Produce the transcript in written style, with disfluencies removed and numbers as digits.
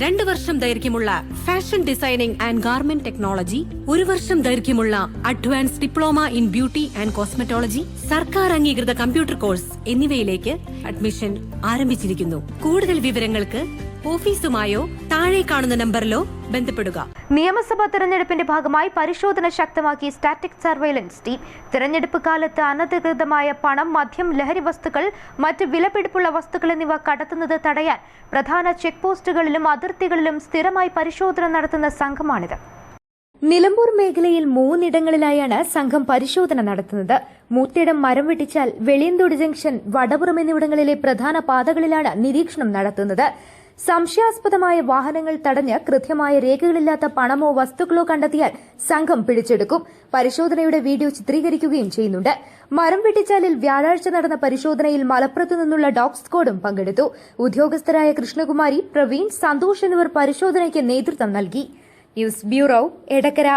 2 വർഷം ദൈർഘ്യമുള്ള fashion designing and garment technology, 1 വർഷം ദൈർഘ്യമുള്ള advance diploma in beauty and cosmetology, സർക്കാർ അംഗീകൃത കമ്പ്യൂട്ടർ കോഴ്സ് എന്നിവയിലേക്ക് അഡ്മിഷൻ ആരംഭിച്ചിരിക്കുന്നു. കൂടുതൽ വിവരങ്ങൾക്ക് ഓഫീസുമായോ താഴെ കാണുന്ന നമ്പറിലോ ബന്ധപ്പെടുക. നിയമസഭാ തെരഞ്ഞെടുപ്പിന്റെ ഭാഗമായി പരിശോധന ശക്തമാക്കി സ്റ്റാറ്റിക് സർവൈലൻസ് ടീം. തെരഞ്ഞെടുപ്പ് കാലത്ത് അനധികൃതമായ പണം, മദ്യം, ലഹരി വസ്തുക്കൾ, മറ്റ് വിലപിടിപ്പുള്ള വസ്തുക്കൾ എന്നിവ കടത്തുന്നത് തടയാൻ പ്രധാന ചെക്ക് പോസ്റ്റുകളിലും അതിർത്തികളിലും സ്ഥിരമായി പരിശോധന നടത്തുന്ന സംഘമാണിത്. നിലമ്പൂർ മേഖലയിൽ 3 ഇടങ്ങളിലായാണ് സംഘം പരിശോധന നടത്തുന്നത്. മൂത്തിടം മരം വെട്ടിച്ചാൽ, വെളിയന്തോട് ജംഗ്ഷൻ, വടപുറം എന്നിവിടങ്ങളിലെ പ്രധാന പാതകളിലാണ് നിരീക്ഷണം നടത്തുന്നത്. സംശയാസ്പദമായ വാഹനങ്ങൾ തടഞ്ഞ് കൃത്യമായ രേഖകളില്ലാത്ത പണമോ വസ്തുക്കളോ കണ്ടെത്തിയാൽ സംഘം പിടിച്ചെടുക്കും. പരിശോധനയുടെ വീഡിയോ ചിത്രീകരിക്കുകയും ചെയ്യുന്നുണ്ട്. മരം വെട്ടിച്ചാലിൽ വ്യാഴാഴ്ച നടന്ന പരിശോധനയിൽ മലപ്പുറത്തു നിന്നുള്ള ഡോഗ് സ്ക്വാഡും പങ്കെടുത്തു. ഉദ്യോഗസ്ഥരായ കൃഷ്ണകുമാരി, പ്രവീൺ, സന്തോഷ് എന്നിവർ പരിശോധനയ്ക്ക് നേതൃത്വം നൽകി. News bureau, Edakkara.